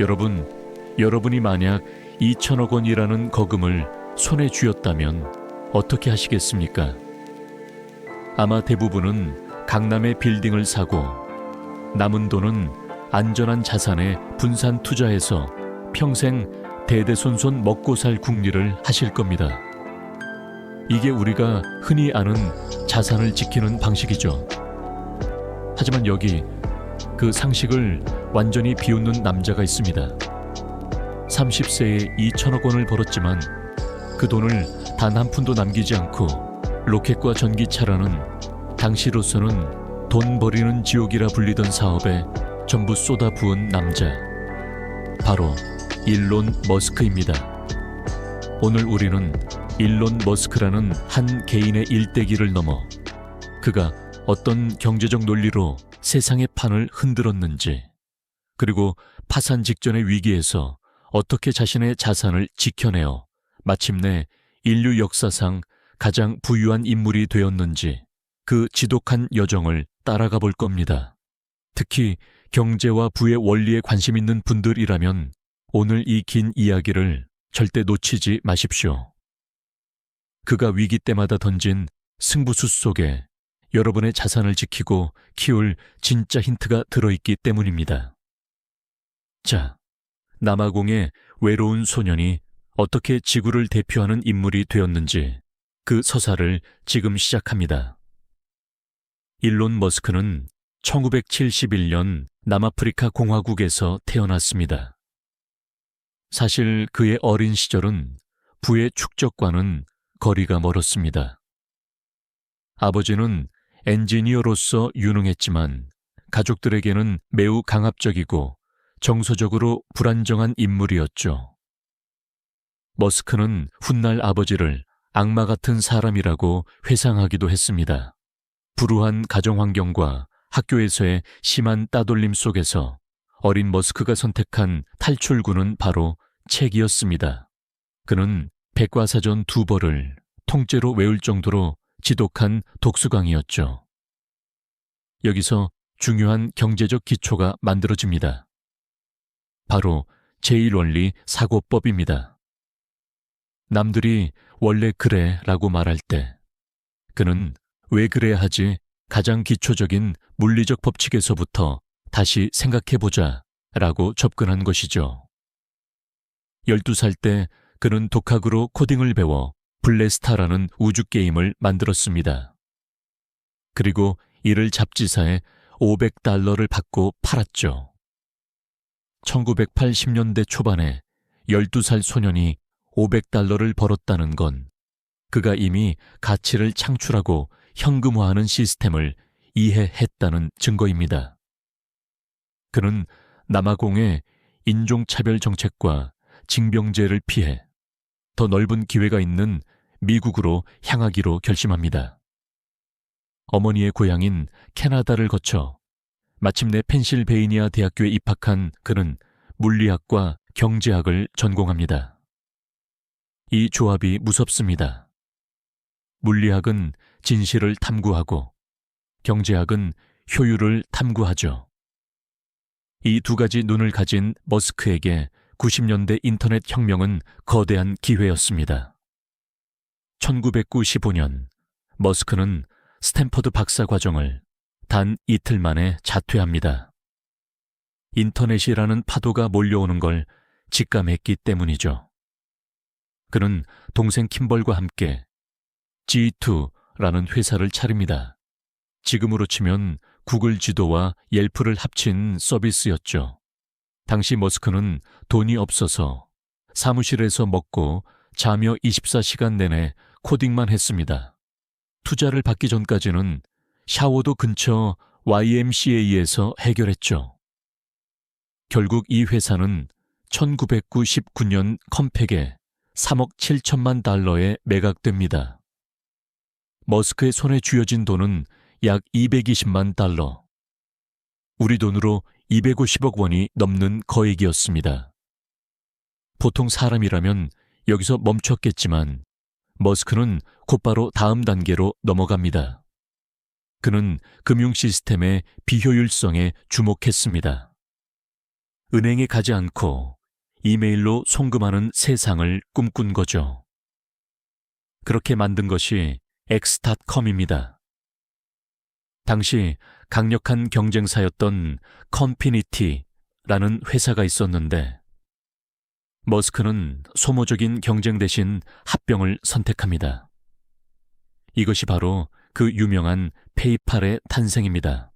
여러분, 여러분이 만약 2천억 원이라는 거금을 손에 쥐었다면 어떻게 하시겠습니까? 아마 대부분은 강남의 빌딩을 사고 남은 돈은 안전한 자산에 분산 투자해서 평생 대대손손 먹고 살 궁리를 하실 겁니다. 이게 우리가 흔히 아는 자산을 지키는 방식이죠. 하지만 여기 그 상식을 완전히 비웃는 남자가 있습니다. 30세에 2천억 원을 벌었지만 그 돈을 단 한 푼도 남기지 않고 로켓과 전기차라는 당시로서는 돈 버리는 지옥이라 불리던 사업에 전부 쏟아부은 남자, 바로 일론 머스크입니다. 오늘 우리는 일론 머스크라는 한 개인의 일대기를 넘어 그가 어떤 경제적 논리로 세상의 판을 흔들었는지, 그리고 파산 직전의 위기에서 어떻게 자신의 자산을 지켜내어 마침내 인류 역사상 가장 부유한 인물이 되었는지 그 지독한 여정을 따라가 볼 겁니다. 특히 경제와 부의 원리에 관심 있는 분들이라면 오늘 이 긴 이야기를 절대 놓치지 마십시오. 그가 위기 때마다 던진 승부수 속에 여러분의 자산을 지키고 키울 진짜 힌트가 들어있기 때문입니다. 자, 남아공의 외로운 소년이 어떻게 지구를 대표하는 인물이 되었는지 그 서사를 지금 시작합니다. 일론 머스크는 1971년 남아프리카 공화국에서 태어났습니다. 사실 그의 어린 시절은 부의 축적과는 거리가 멀었습니다. 아버지는 엔지니어로서 유능했지만 가족들에게는 매우 강압적이고 정서적으로 불안정한 인물이었죠. 머스크는 훗날 아버지를 악마 같은 사람이라고 회상하기도 했습니다. 불우한 가정 환경과 학교에서의 심한 따돌림 속에서 어린 머스크가 선택한 탈출구는 바로 책이었습니다. 그는 백과사전 2벌을 통째로 외울 정도로 지독한 독수광이었죠. 여기서 중요한 경제적 기초가 만들어집니다. 바로 제1원리 사고법입니다. 남들이 원래 그래 라고 말할 때 그는 왜 그래야 하지 가장 기초적인 물리적 법칙에서부터 다시 생각해보자 라고 접근한 것이죠. 12살 때 그는 독학으로 코딩을 배워 블래스타라는 우주게임을 만들었습니다. 그리고 이를 잡지사에 $500를 받고 팔았죠. 1980년대 초반에 12살 소년이 $500를 벌었다는 건 그가 이미 가치를 창출하고 현금화하는 시스템을 이해했다는 증거입니다. 그는 남아공의 인종차별 정책과 징병제를 피해 더 넓은 기회가 있는 미국으로 향하기로 결심합니다. 어머니의 고향인 캐나다를 거쳐 마침내 펜실베이니아 대학교에 입학한 그는 물리학과 경제학을 전공합니다. 이 조합이 무섭습니다. 물리학은 진실을 탐구하고 경제학은 효율을 탐구하죠. 이 두 가지 눈을 가진 머스크에게 90년대 인터넷 혁명은 거대한 기회였습니다. 1995년 머스크는 스탠퍼드 박사 과정을 단 이틀 만에 자퇴합니다. 인터넷이라는 파도가 몰려오는 걸 직감했기 때문이죠. 그는 동생 킴벌과 함께 G2라는 회사를 차립니다. 지금으로 치면 구글 지도와 옐프를 합친 서비스였죠. 당시 머스크는 돈이 없어서 사무실에서 먹고 자며 24시간 내내 코딩만 했습니다. 투자를 받기 전까지는 샤워도 근처 YMCA에서 해결했죠. 결국 이 회사는 1999년 컴팩에 $3억 7천만 달러에 매각됩니다. 머스크의 손에 쥐어진 돈은 약 $220만 달러. 우리 돈으로 250억 원이 넘는 거액이었습니다. 보통 사람이라면 여기서 멈췄겠지만 머스크는 곧바로 다음 단계로 넘어갑니다. 그는 금융 시스템의 비효율성에 주목했습니다. 은행에 가지 않고 이메일로 송금하는 세상을 꿈꾼 거죠. 그렇게 만든 것이 X.com입니다. 당시 강력한 경쟁사였던 컴피니티라는 회사가 있었는데 머스크는 소모적인 경쟁 대신 합병을 선택합니다. 이것이 바로 그 유명한 페이팔의 탄생입니다.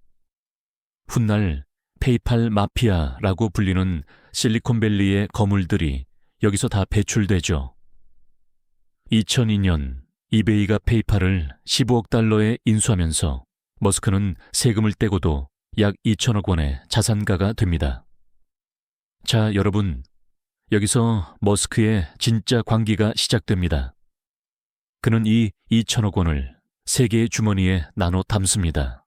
훗날 페이팔 마피아라고 불리는 실리콘밸리의 거물들이 여기서 다 배출되죠. 2002년 이베이가 페이팔을 15억 달러에 인수하면서 머스크는 세금을 떼고도 약 2천억 원의 자산가가 됩니다. 자, 여러분, 여기서 머스크의 진짜 광기가 시작됩니다. 그는 이 2천억 원을 세 개의 주머니에 나눠 담습니다.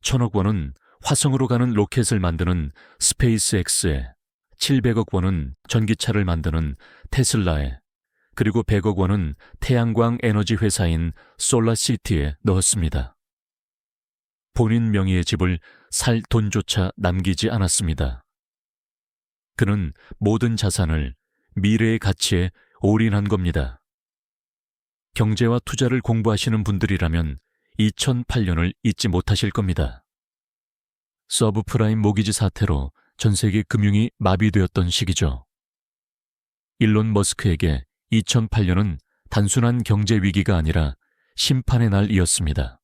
1,000억 원은 화성으로 가는 로켓을 만드는 스페이스X에, 700억 원은 전기차를 만드는 테슬라에, 그리고 100억 원은 태양광 에너지 회사인 솔라시티에 넣었습니다. 본인 명의의 집을 살 돈조차 남기지 않았습니다. 그는 모든 자산을 미래의 가치에 올인한 겁니다. 경제와 투자를 공부하시는 분들이라면 2008년을 잊지 못하실 겁니다. 서브프라임 모기지 사태로 전 세계 금융이 마비되었던 시기죠. 일론 머스크에게 2008년은 단순한 경제 위기가 아니라 심판의 날이었습니다.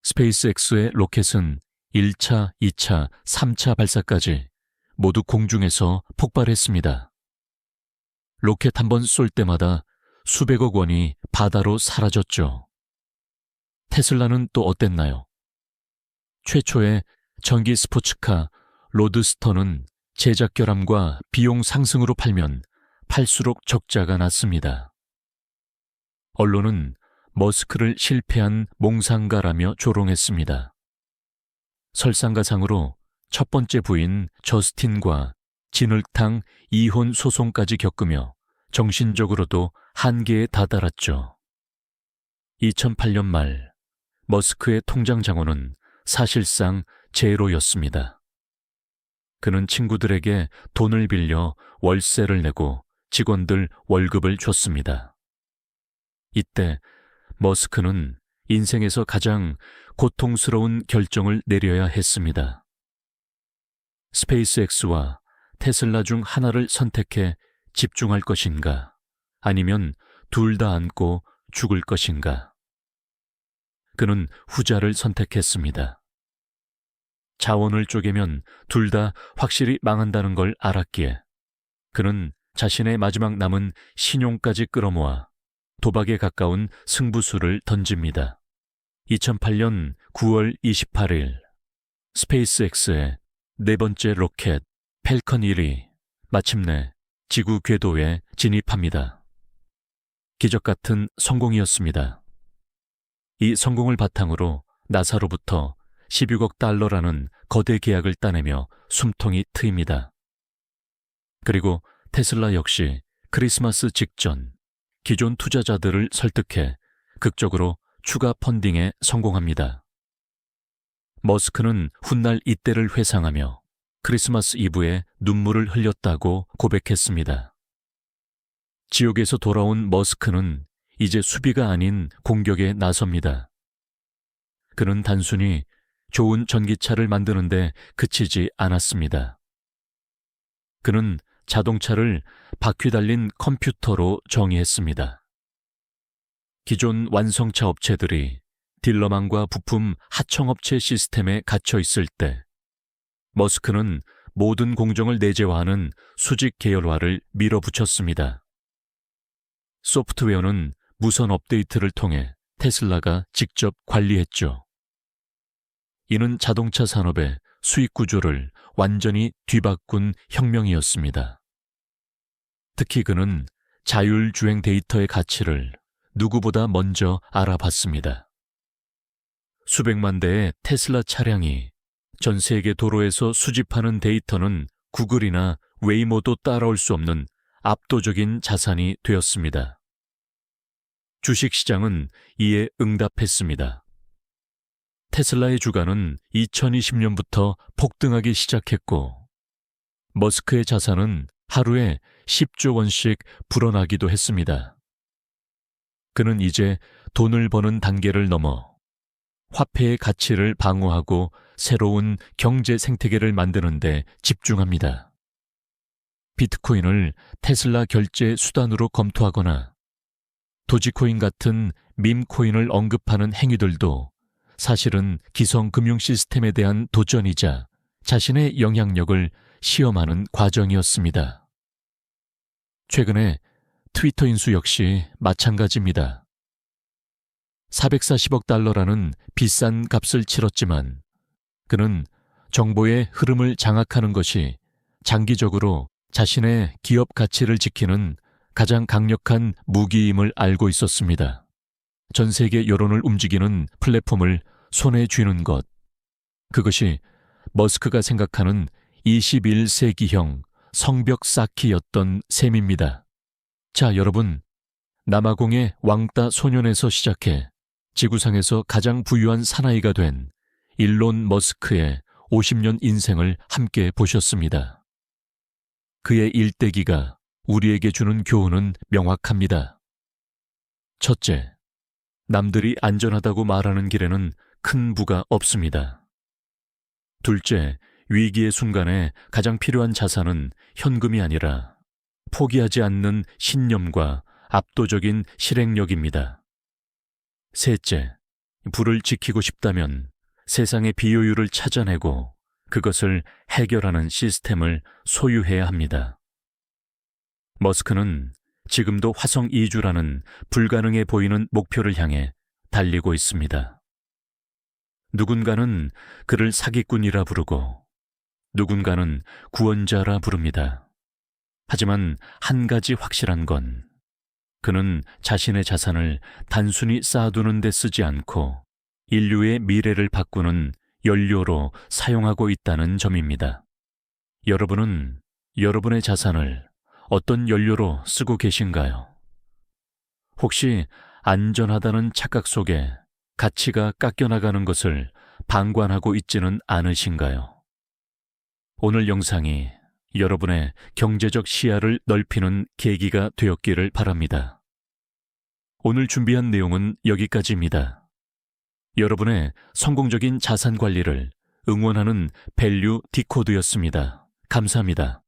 스페이스X의 로켓은 1차, 2차, 3차 발사까지 모두 공중에서 폭발했습니다. 로켓 한 번 쏠 때마다 수백억 원이 바다로 사라졌죠. 테슬라는 또 어땠나요? 최초의 전기 스포츠카 로드스터는 제작 결함과 비용 상승으로 팔면 팔수록 적자가 났습니다. 언론은 머스크를 실패한 몽상가라며 조롱했습니다. 설상가상으로 첫 번째 부인 저스틴과 진흙탕 이혼 소송까지 겪으며 정신적으로도 한계에 다다랐죠. 2008년 말 머스크의 통장 잔고는 사실상 제로였습니다. 그는 친구들에게 돈을 빌려 월세를 내고 직원들 월급을 줬습니다. 이때 머스크는 인생에서 가장 고통스러운 결정을 내려야 했습니다. 스페이스X와 테슬라 중 하나를 선택해 집중할 것인가, 아니면 둘 다 안고 죽을 것인가. 그는 후자를 선택했습니다. 자원을 쪼개면 둘 다 확실히 망한다는 걸 알았기에 그는 자신의 마지막 남은 신용까지 끌어모아 도박에 가까운 승부수를 던집니다. 2008년 9월 28일 스페이스X의 네 번째 로켓 펠컨 1이 마침내 지구 궤도에 진입합니다. 기적 같은 성공이었습니다. 이 성공을 바탕으로 나사로부터 16억 달러라는 거대 계약을 따내며 숨통이 트입니다. 그리고 테슬라 역시 크리스마스 직전 기존 투자자들을 설득해 극적으로 추가 펀딩에 성공합니다. 머스크는 훗날 이때를 회상하며 크리스마스 이브에 눈물을 흘렸다고 고백했습니다. 지옥에서 돌아온 머스크는 이제 수비가 아닌 공격에 나섭니다. 그는 단순히 좋은 전기차를 만드는데 그치지 않았습니다. 그는 자동차를 바퀴 달린 컴퓨터로 정의했습니다. 기존 완성차 업체들이 딜러망과 부품 하청업체 시스템에 갇혀 있을 때 머스크는 모든 공정을 내재화하는 수직 계열화를 밀어붙였습니다. 소프트웨어는 무선 업데이트를 통해 테슬라가 직접 관리했죠. 이는 자동차 산업의 수익 구조를 완전히 뒤바꾼 혁명이었습니다. 특히 그는 자율주행 데이터의 가치를 누구보다 먼저 알아봤습니다. 수백만 대의 테슬라 차량이 전 세계 도로에서 수집하는 데이터는 구글이나 웨이모도 따라올 수 없는 압도적인 자산이 되었습니다. 주식시장은 이에 응답했습니다. 테슬라의 주가는 2020년부터 폭등하기 시작했고 머스크의 자산은 하루에 10조 원씩 불어나기도 했습니다. 그는 이제 돈을 버는 단계를 넘어 화폐의 가치를 방어하고 새로운 경제 생태계를 만드는 데 집중합니다. 비트코인을 테슬라 결제 수단으로 검토하거나 도지코인 같은 밈코인을 언급하는 행위들도 사실은 기성 금융 시스템에 대한 도전이자 자신의 영향력을 시험하는 과정이었습니다. 최근에 트위터 인수 역시 마찬가지입니다. 440억 달러라는 비싼 값을 치렀지만 그는 정보의 흐름을 장악하는 것이 장기적으로 자신의 기업 가치를 지키는 가장 강력한 무기임을 알고 있었습니다. 전 세계 여론을 움직이는 플랫폼을 손에 쥐는 것, 그것이 머스크가 생각하는 21세기형 성벽 쌓기였던 셈입니다. 자, 여러분, 남아공의 왕따 소년에서 시작해 지구상에서 가장 부유한 사나이가 된 일론 머스크의 50년 인생을 함께 보셨습니다. 그의 일대기가 우리에게 주는 교훈은 명확합니다. 첫째, 남들이 안전하다고 말하는 길에는 큰 부가 없습니다. 둘째, 위기의 순간에 가장 필요한 자산은 현금이 아니라 포기하지 않는 신념과 압도적인 실행력입니다. 셋째, 부를 지키고 싶다면 세상의 비효율을 찾아내고 그것을 해결하는 시스템을 소유해야 합니다. 머스크는 지금도 화성 이주라는 불가능해 보이는 목표를 향해 달리고 있습니다. 누군가는 그를 사기꾼이라 부르고 누군가는 구원자라 부릅니다. 하지만 한 가지 확실한 건 그는 자신의 자산을 단순히 쌓아두는 데 쓰지 않고 인류의 미래를 바꾸는 연료로 사용하고 있다는 점입니다. 여러분은 여러분의 자산을 어떤 연료로 쓰고 계신가요? 혹시 안전하다는 착각 속에 가치가 깎여나가는 것을 방관하고 있지는 않으신가요? 오늘 영상이 여러분의 경제적 시야를 넓히는 계기가 되었기를 바랍니다. 오늘 준비한 내용은 여기까지입니다. 여러분의 성공적인 자산 관리를 응원하는 밸류 디코드였습니다. 감사합니다.